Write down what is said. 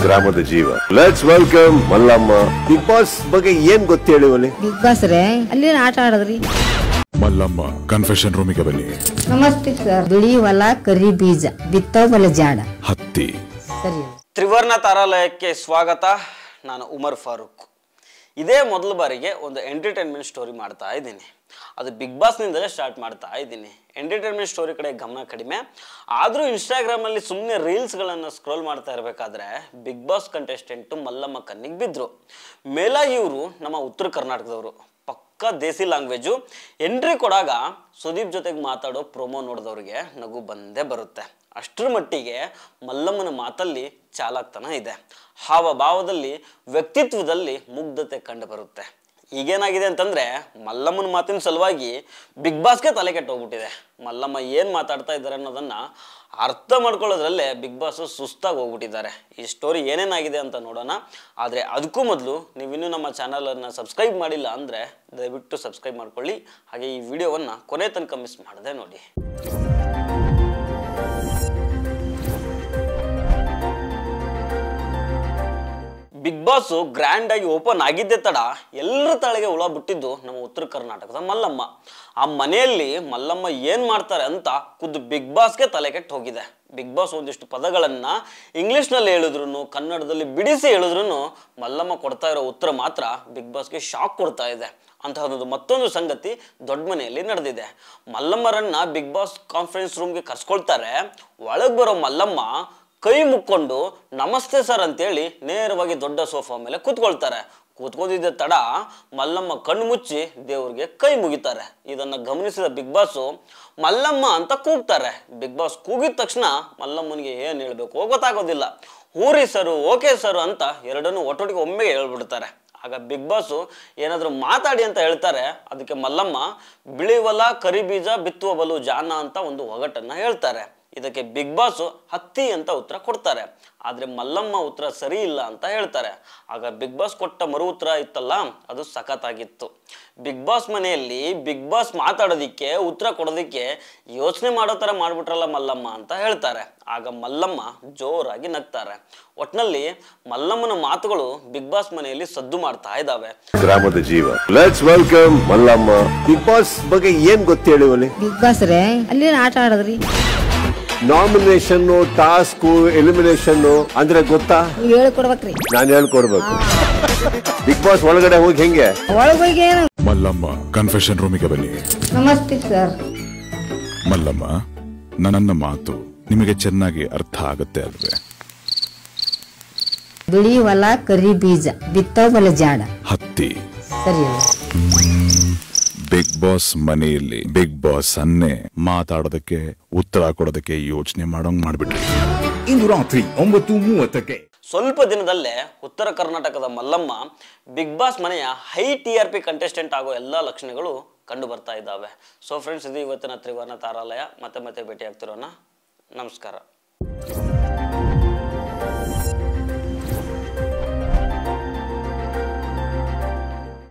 ಗ್ರಾಮದ ಜೀವ. Let's welcome Mallamma. Bigg Boss ಬಗ್ಗೆ ಏನ್ ಗೊತ್ತು ಹೇಳಿ ಒಲಿ? ಬಿಗ್ ಬಾಸ್ ರೇ ಅಲ್ಲಿ ಆಟ ಆಡದ್ರಿ. ಮಲ್ಲಮ್ಮ ಕನ್ಫೆಷನ್ ರೂಮಿಗೆ ಬನ್ನಿ. ನಮಸ್ತೆ ಸರ್. ಬಿಳಿ ಹೊಲ ಕರಿ ಬೀಜ ಬಿತ್ತೋ ಬಲ ಜಾಡ ಹತ್ತಿ. ಸರಿ. ತ್ರಿವರ್ಣ ತಾರಾಲಯಕ್ಕೆ ಸ್ವಾಗತ. ನಾನು ಉಮರ್ ಫಾರೂಕ್. ಇದೇ ಮೊದಲ ಬಾರಿಗೆ ಒಂದು ಎಂಟರ್ಟೈನ್ಮೆಂಟ್ ಸ್ಟೋರಿ ಮಾಡ್ತಾ ಇದ್ದೀನಿ. ಅದು ಬಿಗ್ ಬಾಸ್ನಿಂದಲೇ ಸ್ಟಾರ್ಟ್ ಮಾಡ್ತಾ ಇದ್ದೀನಿ. ಎಂಟರ್ಟೈನ್ಮೆಂಟ್ ಸ್ಟೋರಿ ಕಡೆ ಗಮನ ಕಡಿಮೆ ಆದರೂ ಇನ್ಸ್ಟಾಗ್ರಾಮಲ್ಲಿ ಸುಮ್ಮನೆ ರೀಲ್ಸ್ಗಳನ್ನು ಸ್ಕ್ರೋಲ್ ಮಾಡ್ತಾ ಇರಬೇಕಾದ್ರೆ ಬಿಗ್ ಬಾಸ್ ಕಂಟೆಸ್ಟೆಂಟು ಮಲ್ಲಮ್ಮ ಕಣ್ಣಿಗೆ ಬಿದ್ದರು. ಮೇಲ ಇವರು ನಮ್ಮ ಉತ್ತರ ಕರ್ನಾಟಕದವರು. ಪಕ್ಕಾ ದೇಸಿ ಲ್ಯಾಂಗ್ವೇಜು. ಎಂಟ್ರಿ ಕೊಡಾಗ ಸುದೀಪ್ ಜೊತೆಗೆ ಮಾತಾಡೋ ಪ್ರೊಮೋ ನೋಡಿದವ್ರಿಗೆ ನಗು ಬಂದೇ ಬರುತ್ತೆ. ಅಷ್ಟರ ಮಟ್ಟಿಗೆ ಮಲ್ಲಮ್ಮನ ಮಾತಲ್ಲಿ ಚಾಲಾಕ್ತನ ಇದೆ. ಹಾವಭಾವದಲ್ಲಿ ವ್ಯಕ್ತಿತ್ವದಲ್ಲಿ ಮುಗ್ಧತೆ ಕಂಡು ಬರುತ್ತೆ. ಈಗೇನಾಗಿದೆ ಅಂತಂದರೆ ಮಲ್ಲಮ್ಮನ ಮಾತಿನ ಸಲುವಾಗಿ ಬಿಗ್ ಬಾಸ್ಗೆ ತಲೆ ಕೆಟ್ಟೋಗ್ಬಿಟ್ಟಿದೆ. ಮಲ್ಲಮ್ಮ ಏನು ಮಾತಾಡ್ತಾ ಇದ್ದಾರೆ ಅನ್ನೋದನ್ನು ಅರ್ಥ ಮಾಡ್ಕೊಳ್ಳೋದ್ರಲ್ಲೇ ಬಿಗ್ ಬಾಸು ಸುಸ್ತಾಗಿ ಹೋಗ್ಬಿಟ್ಟಿದ್ದಾರೆ. ಈ ಸ್ಟೋರಿ ಏನೇನಾಗಿದೆ ಅಂತ ನೋಡೋಣ. ಆದರೆ ಅದಕ್ಕೂ ಮೊದಲು ನೀವಿನ್ನೂ ನಮ್ಮ ಚಾನಲನ್ನು ಸಬ್ಸ್ಕ್ರೈಬ್ ಮಾಡಿಲ್ಲ ಅಂದರೆ ದಯವಿಟ್ಟು ಸಬ್ಸ್ಕ್ರೈಬ್ ಮಾಡ್ಕೊಳ್ಳಿ. ಹಾಗೆ ಈ ವಿಡಿಯೋವನ್ನು ಕೊನೆ ತನಕ ಮಿಸ್ ಮಾಡದೆ ನೋಡಿ. ಬಿಗ್ ಬಾಸು ಗ್ರ್ಯಾಂಡ್ ಆಗಿ ಓಪನ್ ಆಗಿದ್ದೇ ತಡ ಎಲ್ಲರ ತಲೆಗೆ ಹುಳ ಬಿಟ್ಟಿದ್ದು ನಮ್ಮ ಉತ್ತರ ಕರ್ನಾಟಕದ ಮಲ್ಲಮ್ಮ. ಆ ಮನೆಯಲ್ಲಿ ಮಲ್ಲಮ್ಮ ಏನು ಮಾಡ್ತಾರೆ ಅಂತ ಖುದ್ದು ಬಿಗ್ ಬಾಸ್ಗೆ ತಲೆ ಕೆಟ್ಟು ಹೋಗಿದೆ. ಬಿಗ್ ಬಾಸ್ ಒಂದಿಷ್ಟು ಪದಗಳನ್ನು ಇಂಗ್ಲೀಷ್ನಲ್ಲಿ ಹೇಳಿದ್ರು ಕನ್ನಡದಲ್ಲಿ ಬಿಡಿಸಿ ಹೇಳಿದ್ರು ಮಲ್ಲಮ್ಮ ಕೊಡ್ತಾ ಇರೋ ಉತ್ತರ ಮಾತ್ರ ಬಿಗ್ ಬಾಸ್ಗೆ ಶಾಕ್ ಕೊಡ್ತಾ ಇದೆ. ಅಂತಹದೊಂದು ಮತ್ತೊಂದು ಸಂಗತಿ ದೊಡ್ಡ ಮನೆಯಲ್ಲಿ ನಡೆದಿದೆ. ಮಲ್ಲಮ್ಮರನ್ನ ಬಿಗ್ ಬಾಸ್ ಕಾನ್ಫರೆನ್ಸ್ ರೂಮ್ಗೆ ಕರ್ಸ್ಕೊಳ್ತಾರೆ. ಒಳಗೆ ಬರೋ ಮಲ್ಲಮ್ಮ ಕೈ ಮುಕ್ಕೊಂಡು ನಮಸ್ತೆ ಸರ್ ಅಂತೇಳಿ ನೇರವಾಗಿ ದೊಡ್ಡ ಸೋಫಾ ಮೇಲೆ ಕೂತ್ಕೊಳ್ತಾರೆ. ಕೂತ್ಕೊಂಡಿದ್ದ ತಡ ಮಲ್ಲಮ್ಮ ಕಣ್ಣು ಮುಚ್ಚಿ ದೇವ್ರಿಗೆ ಕೈ ಮುಗಿತಾರೆ. ಇದನ್ನು ಗಮನಿಸಿದ ಬಿಗ್ ಬಾಸು ಮಲ್ಲಮ್ಮ ಅಂತ ಕೂಗ್ತಾರೆ. ಬಿಗ್ ಬಾಸ್ ಕೂಗಿದ ತಕ್ಷಣ ಮಲ್ಲಮ್ಮನಿಗೆ ಏನು ಹೇಳಬೇಕು ಗೊತ್ತಾಗೋದಿಲ್ಲ. ಹೂರಿ ಸರು, ಓಕೆ ಸರು ಅಂತ ಎರಡನ್ನೂ ಒಟ್ಟೊಟ್ಟಿಗೆ ಒಮ್ಮೆಗೆ ಹೇಳ್ಬಿಡ್ತಾರೆ. ಆಗ ಬಿಗ್ ಬಾಸು ಏನಾದರೂ ಮಾತಾಡಿ ಅಂತ ಹೇಳ್ತಾರೆ. ಅದಕ್ಕೆ ಮಲ್ಲಮ್ಮ ಬಿಳಿ ಹೊಲ ಕರಿ ಬೀಜ ಬಿತ್ತುವ ಬಲು ಜಾನ ಅಂತ ಒಂದು ಒಗಟನ್ನು ಹೇಳ್ತಾರೆ. ಇದಕ್ಕೆ ಬಿಗ್ ಬಾಸು ಹತ್ತಿ ಅಂತ ಉತ್ತರ ಕೊಡ್ತಾರೆ. ಆದರೆ ಮಲ್ಲಮ್ಮ ಉತ್ತರ ಸರಿ ಇಲ್ಲ ಅಂತ ಹೇಳ್ತಾರೆ. ಆಗ ಬಿಗ್ ಬಾಸ್ ಕೊಟ್ಟ ಮರು ಉತ್ತರ ಇತ್ತಲ್ಲ, ಅದು ಸಖತ್ತಾಗಿತ್ತು. ಬಿಗ್ ಬಾಸ್ ಮನೆಯಲ್ಲಿ ಬಿಗ್ ಬಾಸ್ ಮಾತಾಡೋದಿಕ್ಕೆ ಉತ್ತರ ಕೊಡೋದಿಕ್ಕೆ ಯೋಚನೆ ಮಾಡೋ ಥರ ಮಾಡಿಬಿಟ್ರಲ್ಲ ಮಲ್ಲಮ್ಮ ಅಂತ ಹೇಳ್ತಾರೆ. ಆಗ ಮಲ್ಲಮ್ಮ ಜೋರಾಗಿ ನಗ್ತಾರೆ. ಒಟ್ನಲ್ಲಿ ಮಲ್ಲಮ್ಮನ ಮಾತುಗಳು ಬಿಗ್ ಬಾಸ್ ಮನೆಯಲ್ಲಿ ಸದ್ದು ಮಾಡ್ತಾ ಇದ್ದಾವೆ. ಗ್ರಾಮದ ಜೀವ. Let's welcome Mallamma. Bigg Boss ಬಗ್ಗೆ ಏನ್ ಗೊತ್ತು ಹೇಳಿ ಒಲಿ? ಬಿಗ್ ಬಾಸ್ ರೇ ಅಲ್ಲಿ ಆಟ ಆಡದ್ರಿ. ನಾಮಿನೇಷನ್, ಟಾಸ್ಕ್, ಎಲಿಮಿನೇಷನ್ ಅಂದ್ರೆ ಗೊತ್ತಾ? ನೀವು ಹೇಳ್ಕೊಡ್ಬೇಕ್ರಿ. ನಾನು ಹೇಳ್ಕೊಡ್ಬೇಕು. ಬಿಗ್ ಬಾಸ್ ಒಳಗಡೆ ಹೋಗಿ ಹೆಂಗೆ? ಒಳಗೋಗಿ ಏನು? ಮಲ್ಲಮ್ಮ ಕನ್ಫೆಷನ್ ರೂಮಿಗೆ ಬನ್ನಿ. ನಮಸ್ತೆ ಸರ್. ಮಲ್ಲಮ್ಮ, ನನ್ನ ಮಾತು ನಿಮಗೆ ಚೆನ್ನಾಗಿ ಅರ್ಥ ಆಗುತ್ತೆ ಅಲ್ವೇ? ಬಿಳಿ ಹೊಲ ಕರಿ ಬೀಜ ಬಿತ್ತೋ ಬಲ ಜಾಡ ಹತ್ತಿ. ಸರಿ. ಬಿಗ್ ಬಾಸ್ ಮನೆಯಲ್ಲಿ ಬಿಗ್ ಬಾಸ್ ಅನ್ನೇ ಮಾತಾಡೋದಕ್ಕೆ ಉತ್ತರ ಕೊಡೋದಕ್ಕೆ ಯೋಚನೆ ಮಾಡೋಂಗ್ ಮಾಡ್ಬಿಟ್ರಿ. ಇಂದು ರಾತ್ರಿ 9:30ಕ್ಕೆ. ಸ್ವಲ್ಪ ದಿನದಲ್ಲೇ ಉತ್ತರ ಕರ್ನಾಟಕದ ಮಲ್ಲಮ್ಮ ಬಿಗ್ ಬಾಸ್ ಮನೆಯ ಹೈ TRP ಕಂಟೆಸ್ಟೆಂಟ್ ಆಗೋ ಎಲ್ಲ ಲಕ್ಷಣಗಳು ಕಂಡು ಬರ್ತಾ ಇದ್ದಾವೆ. ಸೊ ಫ್ರೆಂಡ್ಸ್, ಇದು ಇವತ್ತಿನ ತ್ರಿವರ್ಣ ತಾರಾಲಯ. ಮತ್ತೆ ಭೇಟಿ ಆಗ್ತಿರೋಣ. ನಮಸ್ಕಾರ.